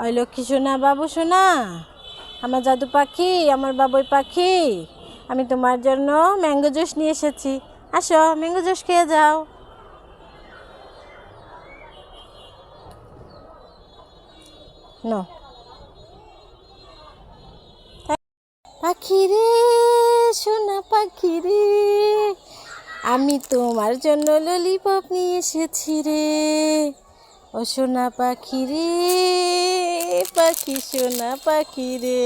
ওই লক্ষ্মী সোনা বাবু সোনা, আমার জাদু পাখি, আমার বাবুই পাখি, আমি তোমার জন্য ম্যাঙ্গো জুস নিয়ে এসেছি। আসো, ম্যাঙ্গো জুস খেয়ে যাও। নো পাখি রে, সোনা পাখি রে, আমি তোমার জন্য ললিপপ নিয়ে এসেছি রে। ও সোনা পাখি রে, পাখি সোনা পাখি রে।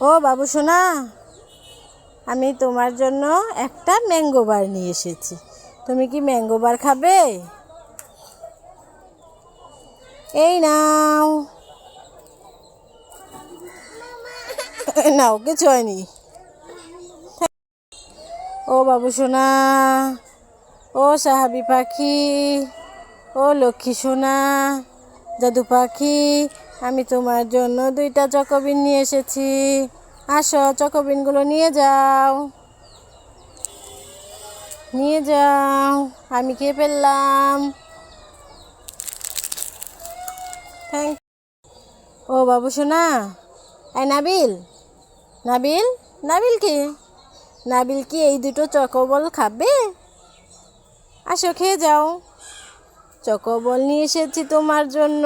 ও বাবু সোনা, আমি তোমার জন্য একটা ম্যাঙ্গো বার নিয়ে এসেছি। তুমি কি ম্যাঙ্গো বার খাবে? এই নাও। নাও, কিছু হয়নি। ও বাবু সোনা, ও সাহাবি পাখি, ও লক্ষ্মী সোনা, জাদু পাখি, আমি তোমার জন্য 2টা চকোবিন নিয়ে এসেছি। আসো, চকোবিনগুলো নিয়ে যাও, নিয়ে যাও। আমি খেয়ে ফেললাম। থ্যাংক। ও বাবু সোনা, এই নাবিল, নাবিল, নাবিল কি এই 2টো চকোবল খাবে? আসো, খেয়ে যাও। চকোবল নিয়ে এসেছি তোমার জন্য।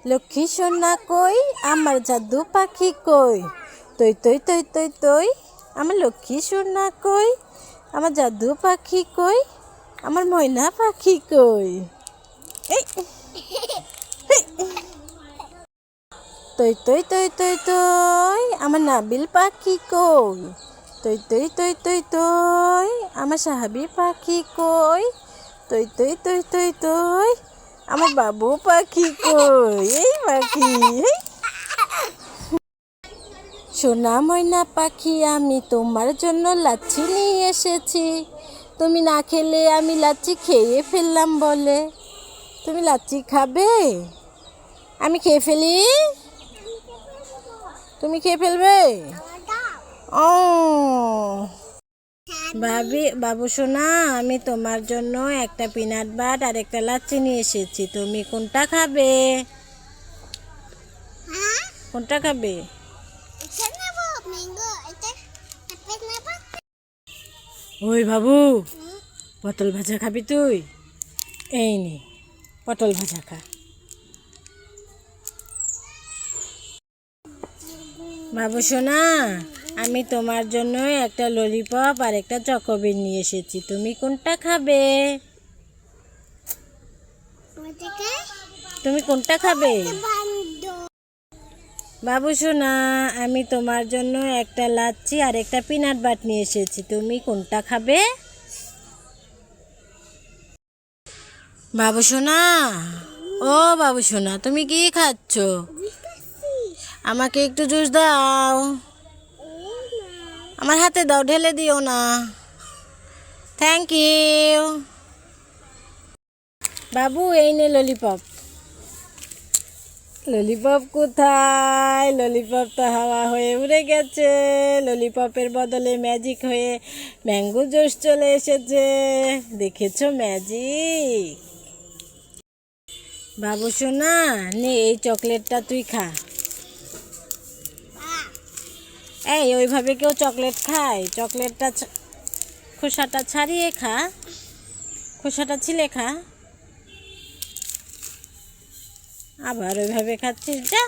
লক্ষ্মী সোনা কই, আমার জাদু পাখি কই, তই তই তই তই তই, আমার লক্ষ্মী সোনা কই, আমার জাদু পাখি কই, আমার ময়না পাখি কই। এই তই তই তই তই তই, আমার নাবিল পাখি কই, তই তই তই তই তই, আমার সাহাবি পাখি কই, তই তই তই তই তই, আমার বাবু পাখি কই। এই পাখি, সোনা ময়না পাখি, আমি তোমার জন্য লাচ্ছি নিয়ে এসেছি। তুমি না খেলে আমি লাচ্ছি খেয়ে ফেললাম বলে। তুমি লাচ্ছি খাবে? আমি খেয়ে ফেলি? তুমি খেয়ে ফেলবে? ও বাবু সোনা, আমি তোমার জন্য একটা পিনাট বাট আর একটা লাচ্ছি নিয়ে এসেছি। তুমি কোনটা খাবে? কোনটা খাবে? ওই বাবু, পটল ভাজা খাবি তুই? এই নে, পটল ভাজা খা। বাবু সোনা, আমি তোমার জন্য একটা ললিপপ আর একটা চকোবিন নিয়ে এসেছি। তুমি কোনটা খাবে? তুমি কোনটা খাবে? বাবু সোনা, আমি তোমার জন্য একটা লাচ্ছি আর একটা পিনাট বাট নিয়ে এসেছি। তুমি কোনটা খাবে? বাবু সোনা, ও বাবু সোনা, তুমি কি খাচ্ছ? আমাকে একটু জুস দাও। আমার হাতে দাও, ঢেলে দিও না। Thank you. বাবু, এই নে ললিপপ। ললিপপ কোথায়? ললিপপ তো হাওয়া হয়ে উড়ে গেছে। ললিপপের বদলে ম্যাজিক হয়ে ম্যাঙ্গো জুস চলে এসেছে। দেখেছো ম্যাজিক? বাবু সোনা, নে এই চকলেটটা তুই খা। এই ওইভাবে কেউ চকলেট খায়? চকলেটটা খোসাটা ছাড়িয়ে খা, খোসাটা ছিলে খা। আবার ওইভাবে খাচ্ছিস, যা।